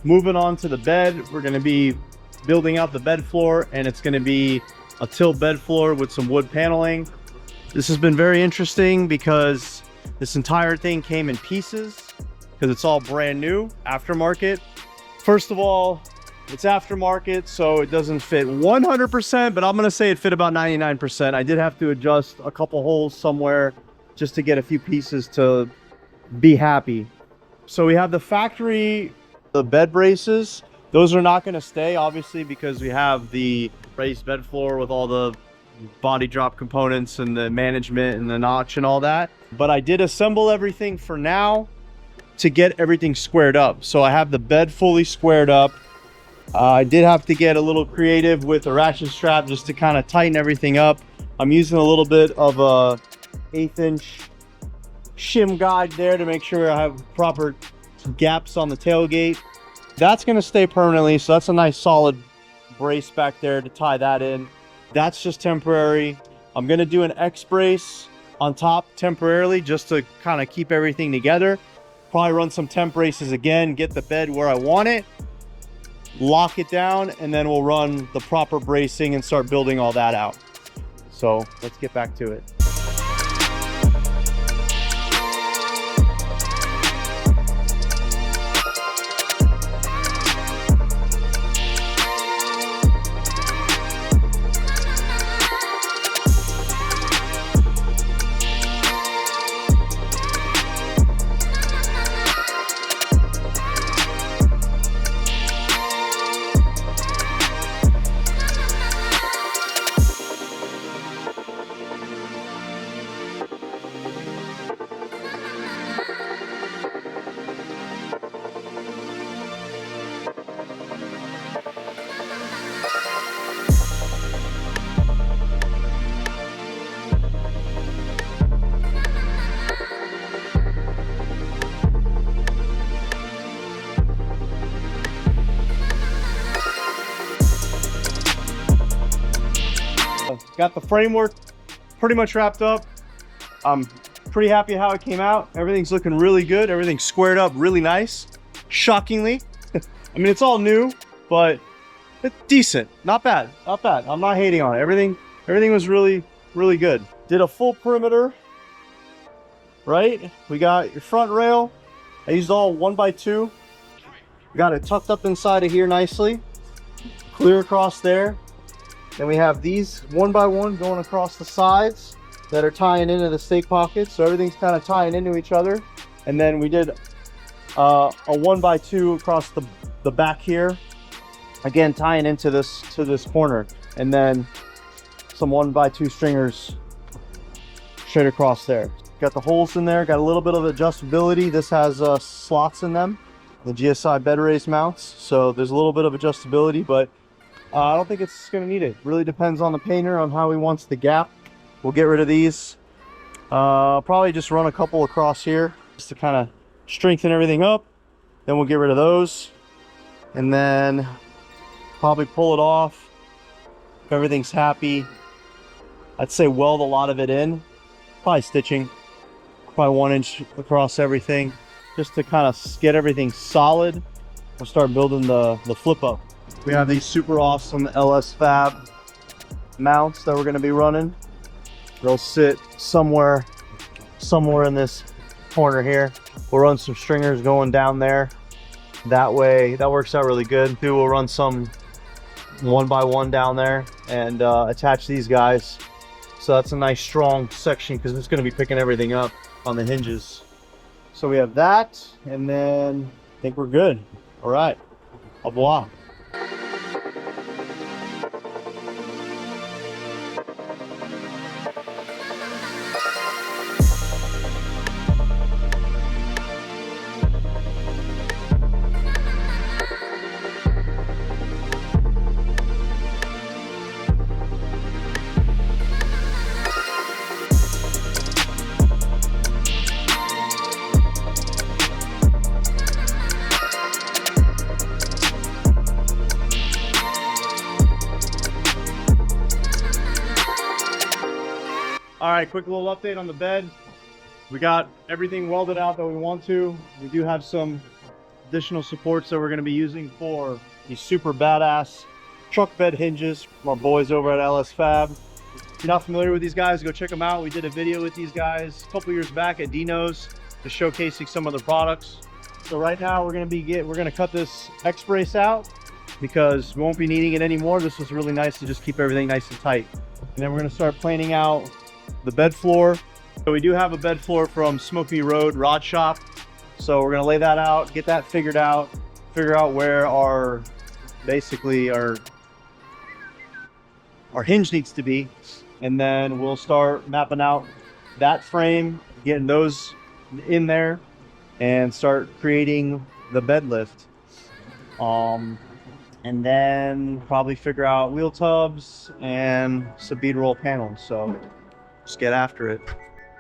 Moving on to the bed, we're going to be building out the bed floor, and it's going to be a tilt bed floor with some wood paneling. This has been very interesting because this entire thing came in pieces because it's all brand new, aftermarket. First of all, it's aftermarket, so it doesn't fit 100%, but I'm going to say it fit about 99%. I did have to adjust a couple holes somewhere just to get a few pieces to be happy. So we have the factory, the bed braces. Those are not going to stay, obviously, because we have the raised bed floor with all the body drop components and the management and the notch and all that. But I did assemble everything for now to get everything squared up. So I have the bed fully squared up. I did have to get a little creative with a ratchet strap just to kind of tighten everything up. I'm using a little bit of a 1/8 inch shim guide there to make sure I have proper gaps on the tailgate. That's going to stay permanently, so that's a nice solid brace back there to tie that in. That's just temporary. I'm going to do an X brace on top temporarily just to kind of keep everything together. Probably run some temp braces again, get the bed where I want it, lock it down, and then we'll run the proper bracing and start building all that out. So let's get back to it. Got the framework pretty much wrapped up. I'm pretty happy how it came out. Everything's looking really good. Everything's squared up really nice. Shockingly. I mean, it's all new, but it's decent. Not bad. Not bad. I'm not hating on it. Everything was really, really good. Did a full perimeter, right? We got your front rail. I used all 1x2. Got it tucked up inside of here nicely. Clear across there. Then we have these 1x1 going across the sides that are tying into the stake pockets. So everything's kind of tying into each other. And then we did a 1x2 across the back here. Again, tying into this to this corner. And then some 1x2 stringers straight across there. Got the holes in there, got a little bit of adjustability. This has slots in them, the GSI bed raise mounts. So there's a little bit of adjustability, but I don't think it's going to need it. Really depends on the painter on how he wants the gap. We'll get rid of these. Probably just run a couple across here just to kind of strengthen everything up. Then we'll get rid of those. And then probably pull it off. If everything's happy, I'd say weld a lot of it in. Probably stitching. Probably 1 inch across everything. Just to kind of get everything solid. We'll start building the flip up. We have these super awesome LS Fab mounts that we're going to be running. They'll sit somewhere in this corner here. We'll run some stringers going down there. That way, that works out really good. We'll run some 1x1 down there and attach these guys. So that's a nice strong section because it's going to be picking everything up on the hinges. So we have that, and then I think we're good. All right, au revoir. All right, quick little update on the bed. We got everything welded out that we want to. We do have some additional supports that we're going to be using for these super badass truck bed hinges from our boys over at LS Fab. If you're not familiar with these guys, go check them out. We did a video with these guys a couple years back at Dino's, just showcasing some of the products. So right now we're going to cut this X brace out because we won't be needing it anymore. This was really nice to just keep everything nice and tight. And then we're going to start planing out the bed floor. So we do have a bed floor from Smoke Me Road Rod Shop. So we're going to lay that out, get that figured out, figure out where our hinge needs to be. And then we'll start mapping out that frame, getting those in there, and start creating the bed lift. And then probably figure out wheel tubs and some bead roll panels. So just get after it.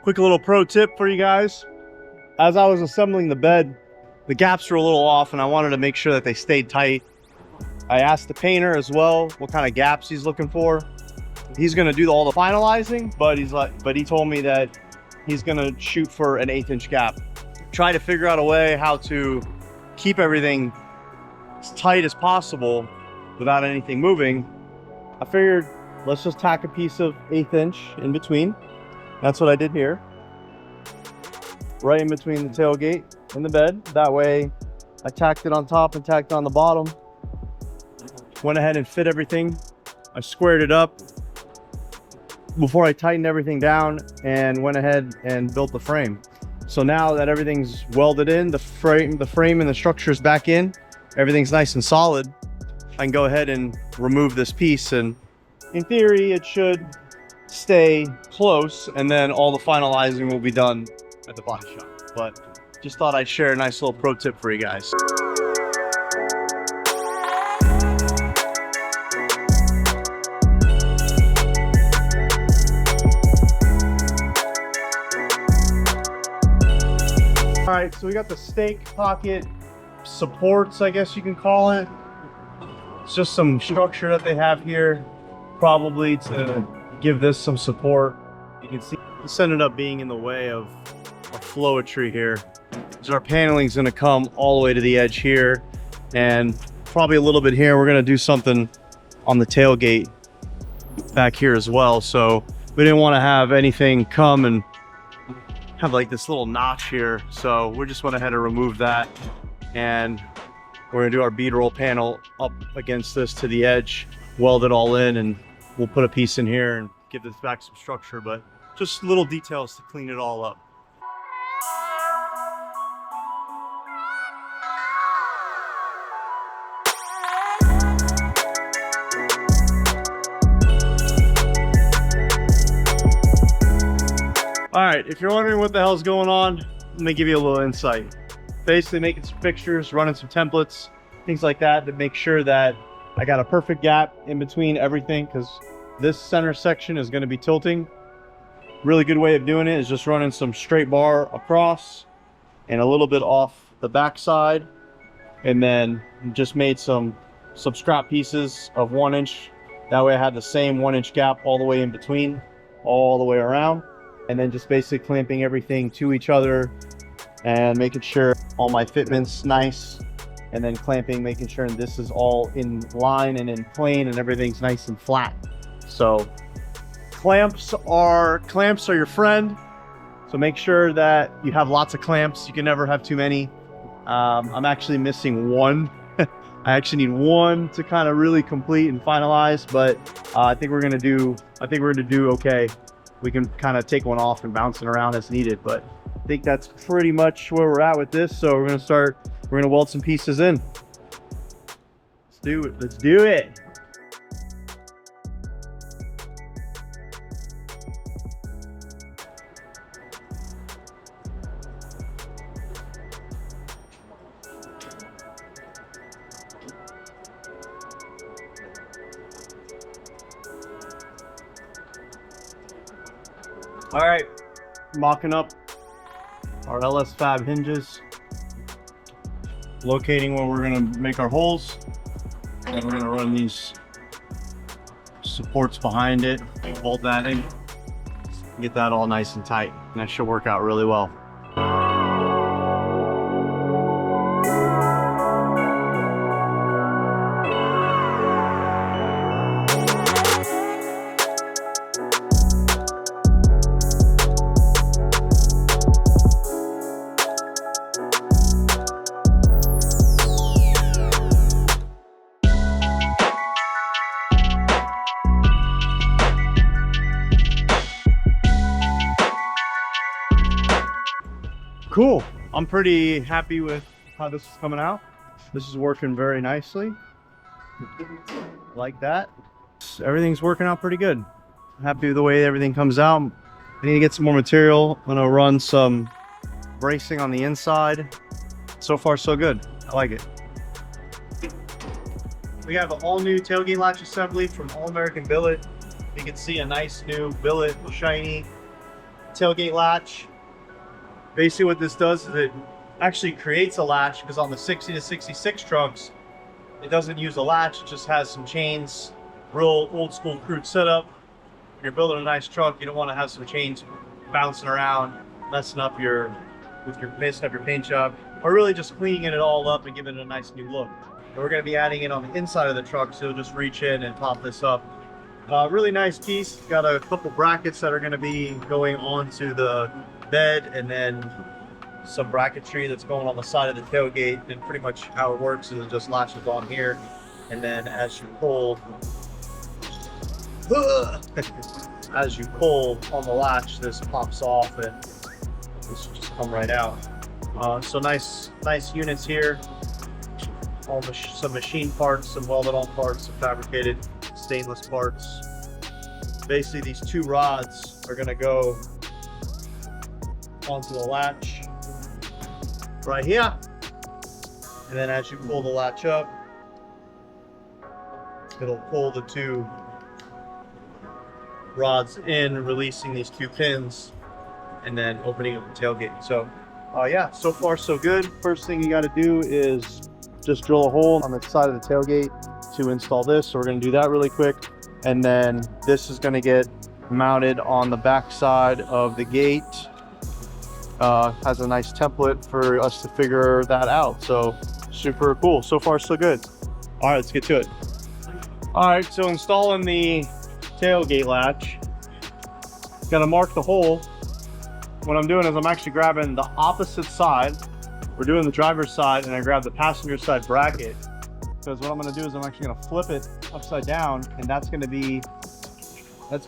Quick little pro tip for you guys. As I was assembling the bed, the gaps were a little off and I wanted to make sure that they stayed tight. I asked the painter as well what kind of gaps he's looking for. He's gonna do all the finalizing, but he told me that he's gonna shoot for an 1/8 inch gap. Try to figure out a way how to keep everything as tight as possible without anything moving. I figured let's just tack a piece of 1/8 inch in between. That's what I did here. Right in between the tailgate and the bed. That way I tacked it on top and tacked on the bottom. Went ahead and fit everything. I squared it up before I tightened everything down and went ahead and built the frame. So now that everything's welded in, the frame and the structure is back in, everything's nice and solid, I can go ahead and remove this piece, and in theory it should stay close, and then all the finalizing will be done at the body shop. But just thought I'd share a nice little pro tip for you guys. All right, so we got the stake pocket supports, I guess you can call it. It's just some structure that they have here, probably to give this some support. You can see this ended up being in the way of our flowetry here. So our paneling is going to come all the way to the edge here, and probably a little bit here. We're going to do something on the tailgate back here as well. So we didn't want to have anything come and have like this little notch here, so we just went ahead and removed that, and we're gonna do our bead roll panel up against this to the edge, weld it all in, and we'll put a piece in here and give this back some structure, but just little details to clean it all up. All right, if you're wondering what the hell's going on, let me give you a little insight. Basically making some fixtures, running some templates, things like that to make sure that I got a perfect gap in between everything, because this center section is going to be tilting. Really good way of doing it is just running some straight bar across and a little bit off the back side, and then just made some scrap pieces of 1 inch. That way I had the same 1 inch gap all the way in between, all the way around. And then just basically clamping everything to each other and making sure all my fitment's nice, and then clamping, making sure this is all in line and in plane and everything's nice and flat. So clamps are your friend. So make sure that you have lots of clamps. You can never have too many. I'm actually missing one. I actually need one to kind of really complete and finalize, but I think we're gonna do okay. We can kind of take one off and bounce it around as needed, but I think that's pretty much where we're at with this. So we're gonna weld some pieces in. Let's do it. Let's do it. All right, mocking up our LS Fab hinges, locating where we're gonna make our holes, and we're gonna run these supports behind it, bolt that in, get that all nice and tight, and that should work out really well. Cool. I'm pretty happy with how this is coming out. This is working very nicely. Like that. Everything's working out pretty good. I'm happy with the way everything comes out. I need to get some more material. I'm gonna run some bracing on the inside. So far, so good. I like it. We have an all-new tailgate latch assembly from All American Billet. You can see a nice new billet, shiny tailgate latch. Basically what this does is it actually creates a latch, because on the 60 to 66 trucks, it doesn't use a latch, it just has some chains. Real old school crude setup. When you're building a nice truck, you don't want to have some chains bouncing around, messing up messing up your paint job, or really just cleaning it all up and giving it a nice new look. And we're going to be adding it on the inside of the truck, so you'll just reach in and pop this up. Really nice piece. Got a couple brackets that are going to be going onto the bed, and then some bracketry that's going on the side of the tailgate. And pretty much how it works is it just latches on here, and then as you pull as you pull on the latch, this pops off and this will just come right out. So nice units here. Some machine parts, some welded on parts, some fabricated stainless parts. Basically these two rods are going to go onto the latch right here, and then as you pull the latch up, it'll pull the two rods in, releasing these two pins and then opening up the tailgate. So yeah, so far so good. First thing you got to do is just drill a hole on the side of the tailgate to install this. So we're going to do that really quick, and then this is going to get mounted on the back side of the gate. Has a nice template for us to figure that out. So super cool. So far so good. All right, let's get to it. All right, so installing the tailgate latch, got to mark the hole. What I'm doing is I'm actually grabbing the opposite side. We're doing the driver's side, and I grab the passenger side bracket, because what I'm going to do is I'm actually going to flip it upside down, and that's going to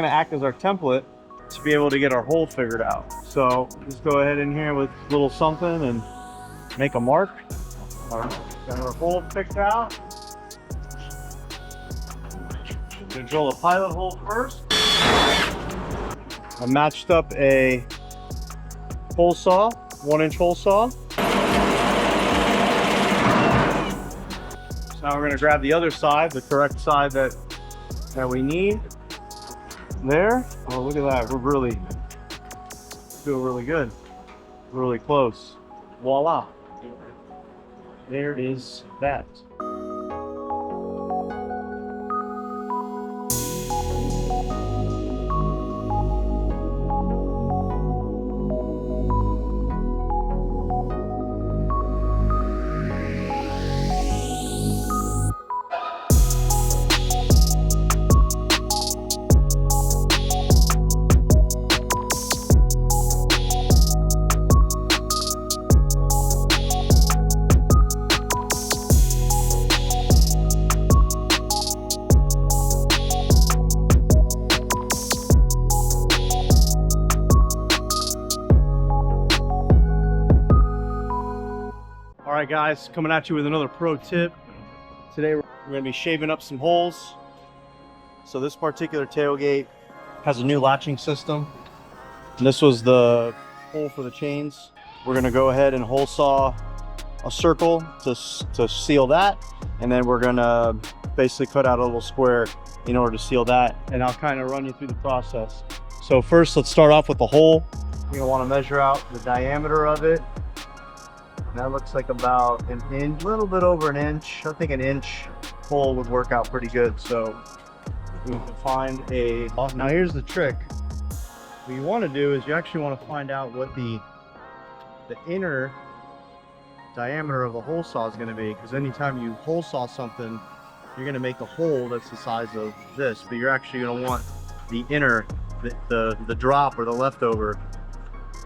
act as our template to be able to get our hole figured out. So just go ahead in here with a little something and make a mark. All right, got our hole picked out. I'm going to drill a pilot hole first. I matched up a hole saw, 1-inch hole saw. So now we're going to grab the other side, the correct side that we need. There. Oh, look at that. We're really doing really good. Really close. Voila. There is that. All right, guys, coming at you with another pro tip. Today we're going to be shaving up some holes. So this particular tailgate has a new latching system, and this was the hole for the chains. We're going to go ahead and hole saw a circle to seal that, and then we're going to basically cut out a little square in order to seal that, and I'll kind of run you through the process. So first, let's start off with the hole. You're going to want to measure out the diameter of it. That looks like about an inch, a little bit over an inch. I think an inch hole would work out pretty good. So we need to find a, now here's the trick. What you want to do is you actually want to find out what the inner diameter of the hole saw is going to be, because anytime you hole saw something, you're going to make a hole that's the size of this, but you're actually going to want the inner, the drop or the leftover.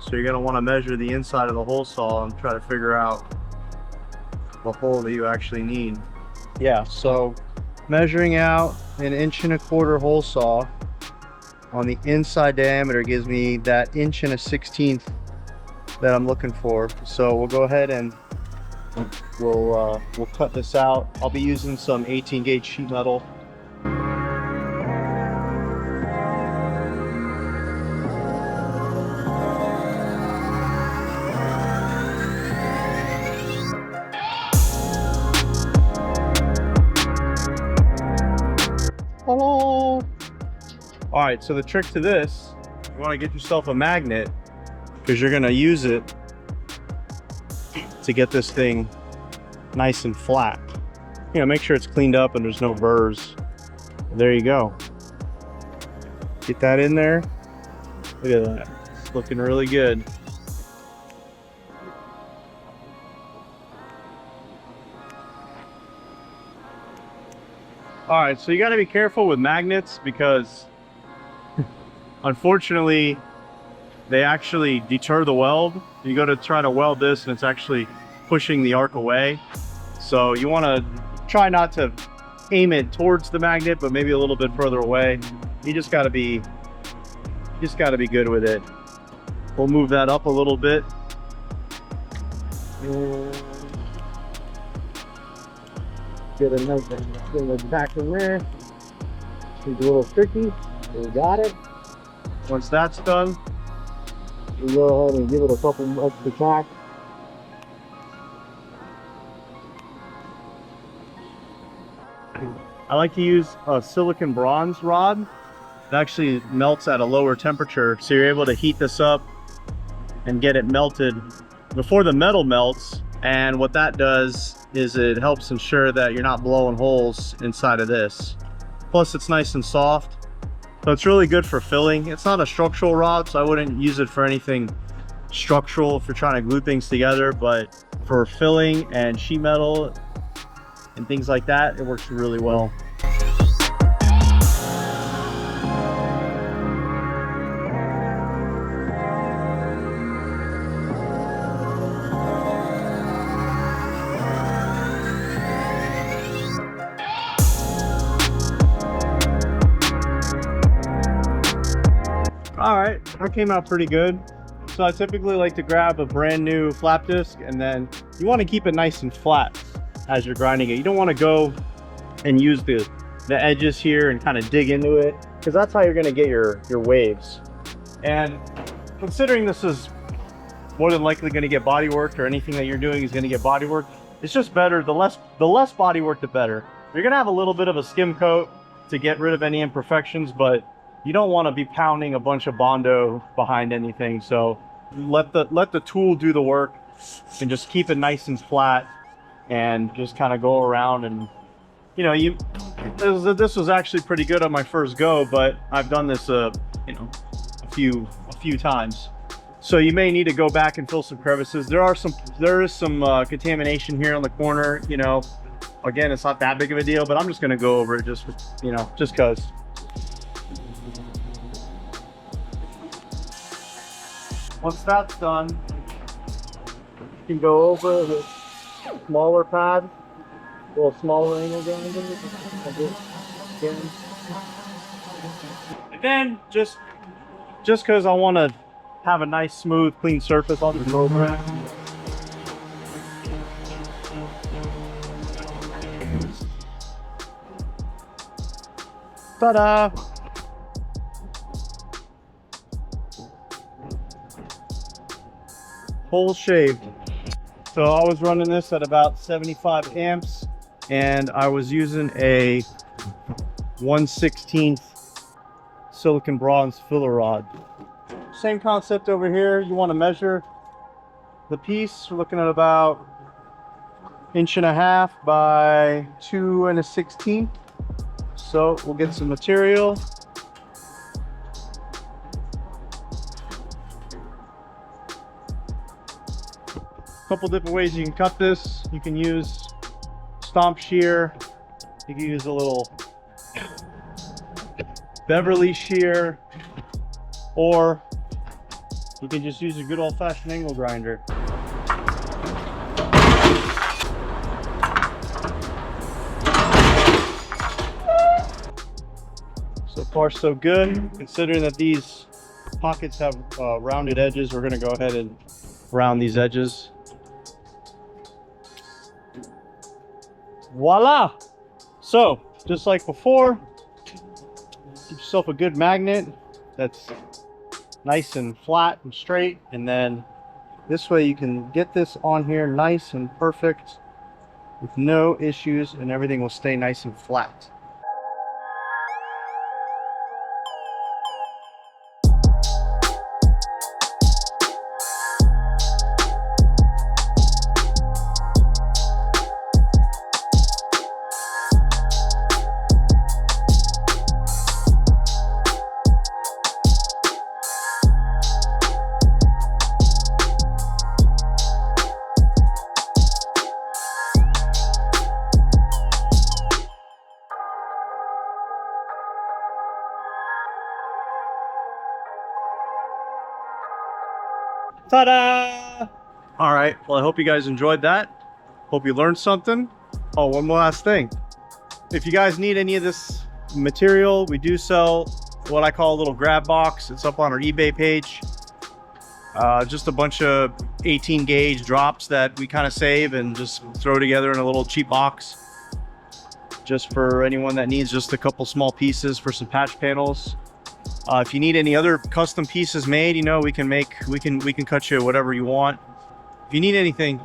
So you're going to want to measure the inside of the hole saw and try to figure out the hole that you actually need. Yeah, so measuring out an 1.25" hole saw on the inside diameter gives me that 1 1/16 that I'm looking for. So we'll go ahead and we'll cut this out. I'll be using some 18 gauge sheet metal. Hello. All right, so the trick to this, you want to get yourself a magnet because you're going to use it to get this thing nice and flat. You know, make sure it's cleaned up and there's no burrs. There you go. Get that in there. Look at that. It's looking really good. All right, so you got to be careful with magnets because unfortunately they actually deter the weld. You go to try to weld this and it's actually pushing the arc away. So you want to try not to aim it towards the magnet, but maybe a little bit further away. You just got to be good with it. We'll move that up a little bit. Get a nice thing back in there. It's a little tricky. We got it. Once that's done, we go ahead and give it a couple extra tacks. I like to use a silicon bronze rod. It actually melts at a lower temperature, so you're able to heat this up and get it melted before the metal melts. And what that does is it helps ensure that you're not blowing holes inside of this. Plus it's nice and soft, so it's really good for filling. It's not a structural rod, so I wouldn't use it for anything structural if you're trying to glue things together, but for filling and sheet metal and things like that, it works really well. All right, that came out pretty good. So I typically like to grab a brand new flap disc, and then you want to keep it nice and flat as you're grinding it. You don't want to go and use the edges here and kind of dig into it, because that's how you're going to get your waves. And considering this is more than likely going to get body work, or anything that you're doing is going to get body work, it's just better, the less body work, the better. You're going to have a little bit of a skim coat to get rid of any imperfections, but you don't want to be pounding a bunch of Bondo behind anything. So let the tool do the work and just keep it nice and flat, and just kind of go around. And you know, this was actually pretty good on my first go, but I've done this you know, a few times. So you may need to go back and fill some crevices. There is some contamination here on the corner. You know, again, it's not that big of a deal, but I'm just gonna go over it just, you know, just cause. Once that's done, you can go over the smaller pad, a little smaller angle grinder. And then just because I want to have a nice, smooth, clean surface, I'll just go over it. Ta-da! Hole shaved. So I was running this at about 75 amps, and I was using a 1/16 silicon bronze filler rod. Same concept over here. You want to measure the piece. We're looking at about 1.5 inches by 2 1/16. So we'll get some material. Couple different ways you can cut this. You can use stomp shear. You can use a little Beverly shear, or you can just use a good old-fashioned angle grinder. So far so good. Considering that these pockets have rounded edges, we're going to go ahead and around these edges. Voila! So, just like before, get yourself a good magnet that's nice and flat and straight, and then this way you can get this on here nice and perfect with no issues, and everything will stay nice and flat. Ta-da! All right, well, I hope you guys enjoyed that. Hope you learned something. Oh, one more last thing. If you guys need any of this material, we do sell what I call a little grab box. It's up on our eBay page. Just a bunch of 18 gauge drops that we kind of save and just throw together in a little cheap box. Just for anyone that needs just a couple small pieces for some patch panels. If you need any other custom pieces made, you know, we can cut you whatever you want. If you need anything,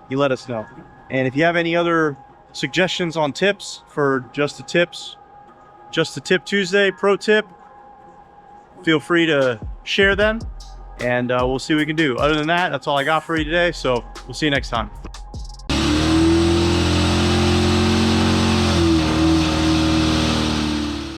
you let us know. And if you have any other suggestions on tips for Just the Tips, Just the Tip Tuesday pro tip, feel free to share them, and we'll see what we can do. Other than that, that's all I got for you today. So we'll see you next time.